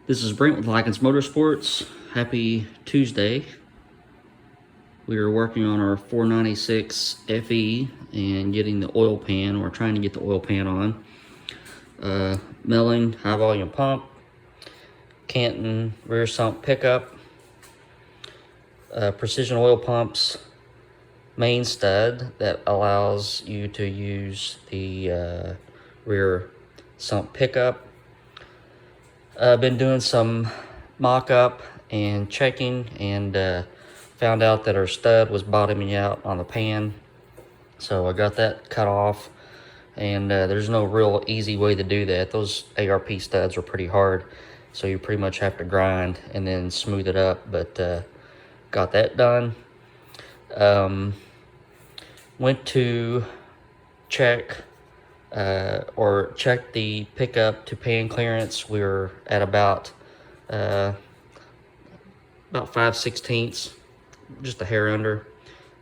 This is Brent with Lykins Motorsports. Happy Tuesday. We are working on our 496 FE and getting the oil pan. We're trying to get the oil pan on. Milling, high volume pump, Canton rear sump pickup, precision oil pumps, main stud that allows you to use the rear sump pickup. I've been doing some mock-up and checking, and found out that our stud was bottoming out on the pan, so I got that cut off. And there's no real easy way to do that. Those ARP studs are pretty hard, so you pretty much have to grind and then smooth it up, but got that done. Went to check the pickup to pan clearance. We were at about 5/16, just a hair under,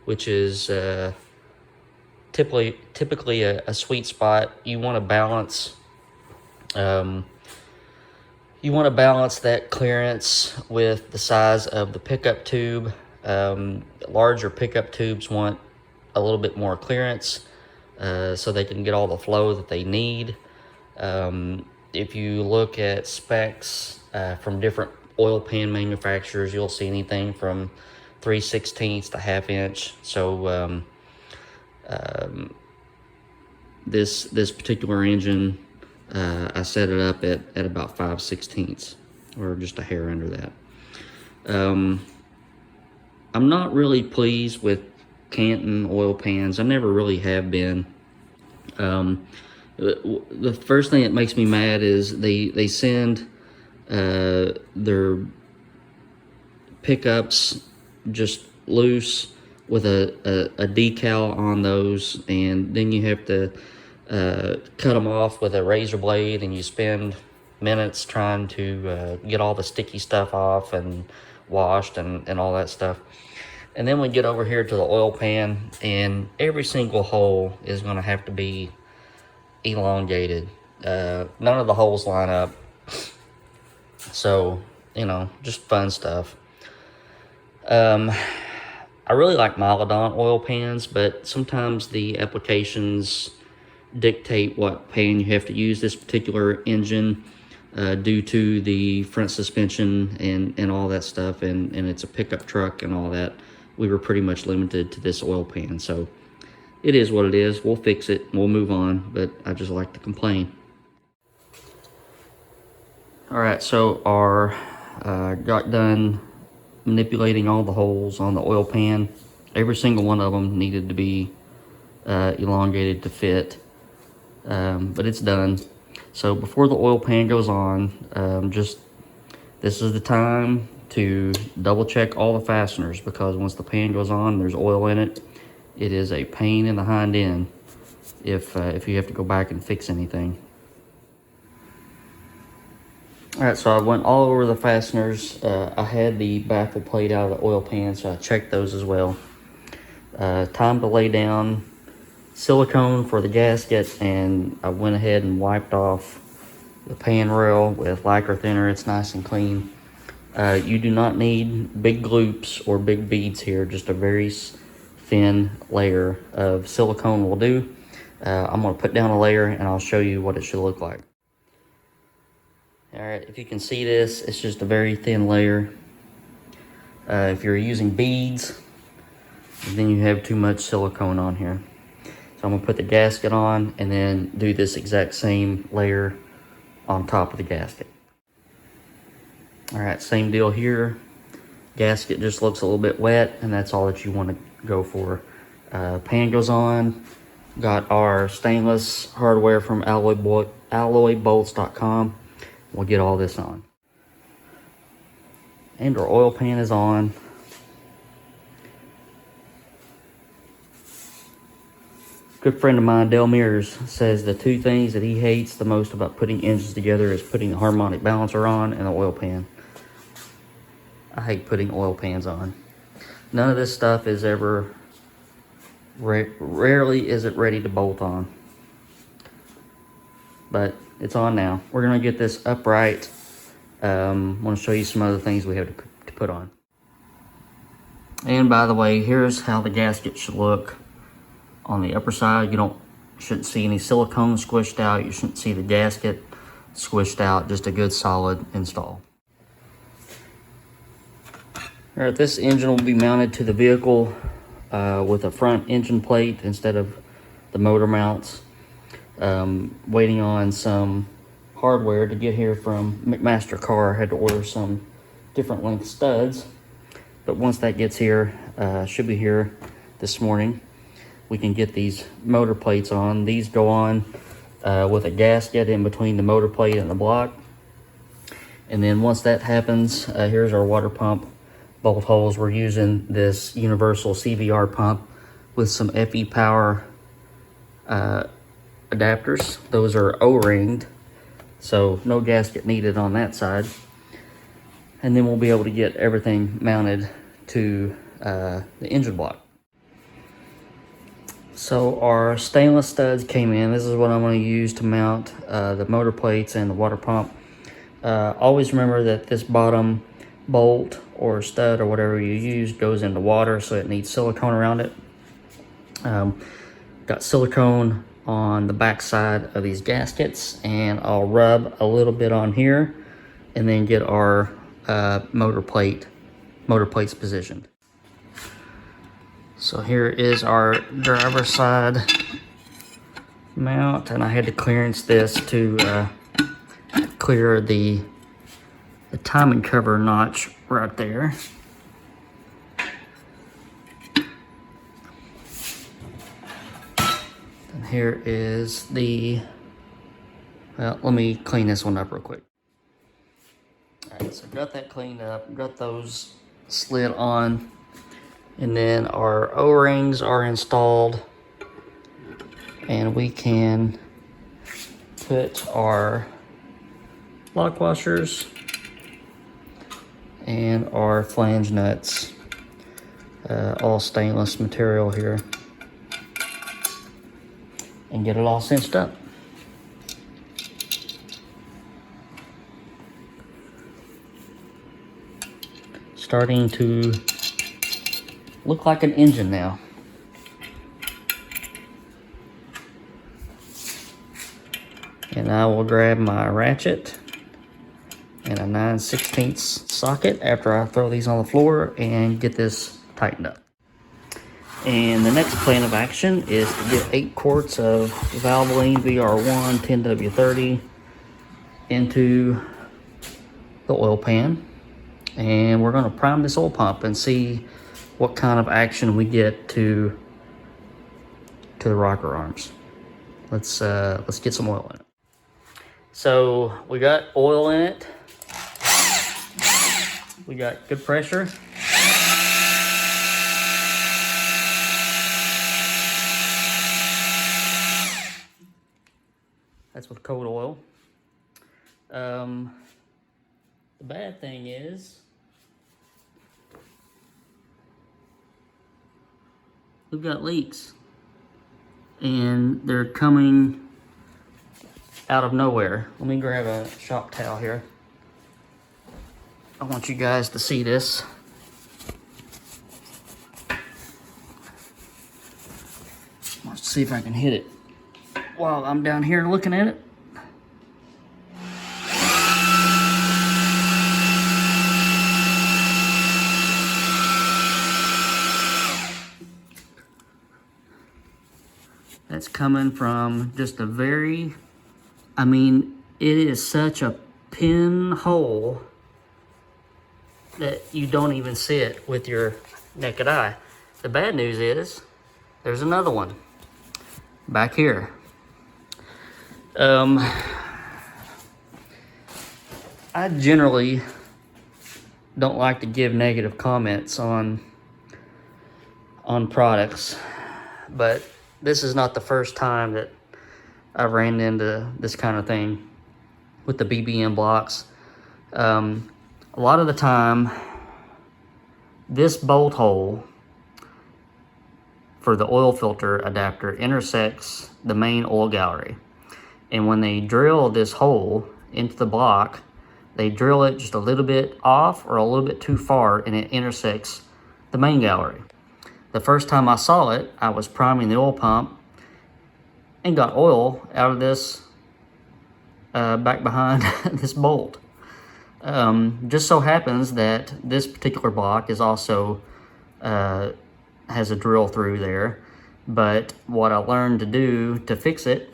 which is typically a sweet spot. You want to balance that clearance with the size of the pickup tube. Larger pickup tubes want a little bit more clearance, so they can get all the flow that they need. If you look at specs from different oil pan manufacturers, you'll see anything from 3/16 to ½ inch. So this particular engine, I set it up at about 5/16, or just a hair under that. I'm not really pleased with Canton oil pans. I never really have been. The first thing that makes me mad is they send their pickups just loose with a decal on those, and then you have to cut them off with a razor blade, and you spend minutes trying to get all the sticky stuff off and washed and all that stuff. And then we get over here to the oil pan, and every single hole is going to have to be elongated. None of the holes line up. So, just fun stuff. I really like Mylodon oil pans, but sometimes the applications dictate what pan you have to use. This particular engine, due to the front suspension and all that stuff, and it's a pickup truck and all that, we were pretty much limited to this oil pan. So it is what it is. We'll fix it. We'll move on, but I just like to complain. All right, so our got done manipulating all the holes on the oil pan. Every single one of them needed to be elongated to fit, but it's done. So before the oil pan goes on, this is the time to double check all the fasteners, because once the pan goes on, there's oil in it. It is a pain in the hind end if you have to go back and fix anything. All right, so I went all over the fasteners. I had the baffle plate out of the oil pan, so I checked those as well. Time to lay down silicone for the gasket, and I went ahead and wiped off the pan rail with lacquer thinner. It's nice and clean. You do not need big loops or big beads here. Just a very thin layer of silicone will do. I'm going to put down a layer, and I'll show you what it should look like. All right, if you can see this, it's just a very thin layer. If you're using beads, then you have too much silicone on here. So I'm gonna put the gasket on and then do this exact same layer on top of the gasket. All right, same deal here. Gasket just looks a little bit wet, and that's all that you want to go for. Pan goes on. Got our stainless hardware from alloybolts.com. We'll get all this on. And our oil pan is on. Good friend of mine, Dale Mears, says the two things that he hates the most about putting engines together is putting the harmonic balancer on and the oil pan. I hate putting oil pans on. None of this stuff is ever, rarely is it ready to bolt on. But it's on now. We're gonna get this upright I want to show you some other things we have to put on. And by the way, here's how the gasket should look on the upper side. You shouldn't see any silicone squished out. You shouldn't see the gasket squished out. Just a good solid install. All right, this engine will be mounted to the vehicle with a front engine plate instead of the motor mounts. Waiting on some hardware to get here from McMaster Car. I had to order some different length studs, but once that gets here, should be here this morning, we can get these motor plates on. These go on with a gasket in between the motor plate and the block, and then once that happens, here's our water pump bolt holes. We're using this universal CVR pump with some FE power adapters. Those are O-ringed, so no gasket needed on that side. And then we'll be able to get everything mounted to the engine block. So our stainless studs came in. This is what I'm going to use to mount the motor plates and the water pump. Always remember that this bottom bolt or stud or whatever you use goes into water, so it needs silicone around it. Got silicone on the back side of these gaskets, and I'll rub a little bit on here and then get our motor plates positioned. So here is our driver's side mount, and I had to clearance this to clear the timing cover notch right there. And here is well, let me clean this one up real quick. Alright, so got that cleaned up, got those slid on, and then our O-rings are installed, and we can put our lock washers and our flange nuts, all stainless material here, and get it all cinched up. Starting to look like an engine now. And I will grab my ratchet and a 9/16 socket after I throw these on the floor and get this tightened up. And the next plan of action is to get 8 quarts of Valvoline VR1 10W30 into the oil pan. And we're going to prime this oil pump and see what kind of action we get to the rocker arms. Let's get some oil in it. So we got oil in it. We got good pressure. That's with cold oil. The bad thing is we've got leaks, and they're coming out of nowhere. Let me grab a shop towel here. I want you guys to see this. Let's see if I can hit it while I'm down here looking at it. That's coming from just a very, I mean, it is such a pinhole that you don't even see it with your naked eye. The bad news is there's another one back here. I generally don't like to give negative comments on products, but this is not the first time that I've ran into this kind of thing with the BBM blocks. A lot of the time, this bolt hole for the oil filter adapter intersects the main oil gallery. And when they drill this hole into the block, they drill it just a little bit off or a little bit too far, and it intersects the main gallery. The first time I saw it, I was priming the oil pump and got oil out of this back behind this bolt. Just so happens that this particular block is also has a drill through there, but what I learned to do to fix it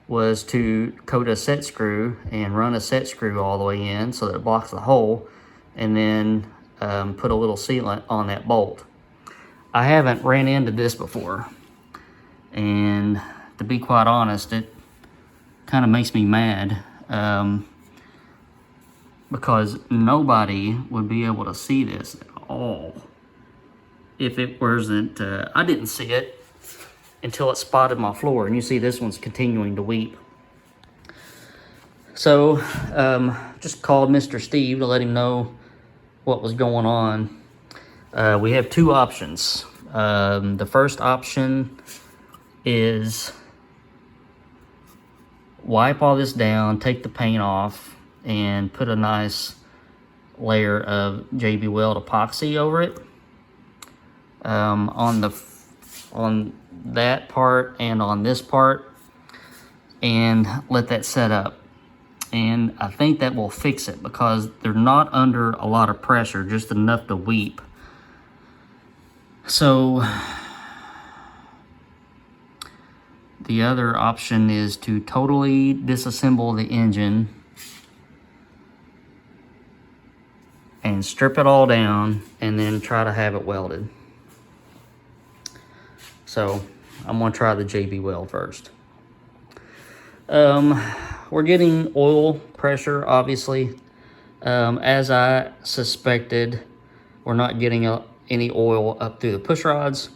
was to coat a set screw and run a set screw all the way in so that it blocks the hole, and then put a little sealant on that bolt. I haven't ran into this before, and to be quite honest, it kind of makes me mad, because nobody would be able to see this at all if it wasn't, I didn't see it until it spotted my floor, and you see this one's continuing to weep. So, just called Mr. Steve to let him know what was going on. We have two options. The first option is wipe all this down, take the paint off, and put a nice layer of JB Weld epoxy over it. On that part and on this part, and let that set up. And I think that will fix it because they're not under a lot of pressure, just enough to weep. So the other option is to totally disassemble the engine and strip it all down and then try to have it welded. So I'm gonna try the JB Weld first. We're getting oil pressure, obviously. As I suspected, we're not getting any oil up through the push rods,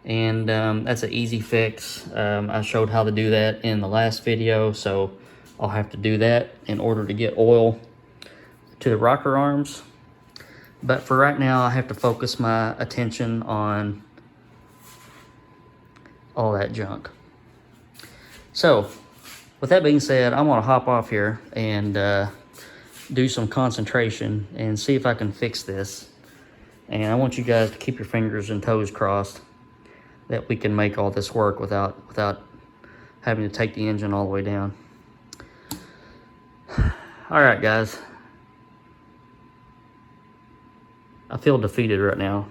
and that's an easy fix. I showed how to do that in the last video, so I'll have to do that in order to get oil to the rocker arms. But for right now, I have to focus my attention on all that junk. So with that being said, I'm gonna hop off here and do some concentration and see if I can fix this. And I want you guys to keep your fingers and toes crossed that we can make all this work without having to take the engine all the way down. All right, guys. I feel defeated right now.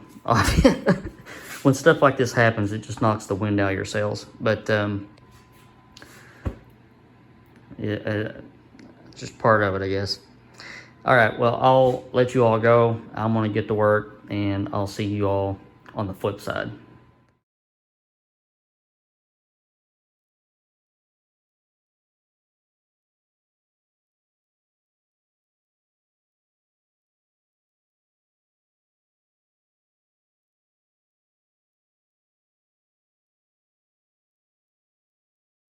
When stuff like this happens, it just knocks the wind out of your sails. But yeah, just part of it, I guess. All right, well, I'll let you all go. I'm gonna get to work, and I'll see you all on the flip side.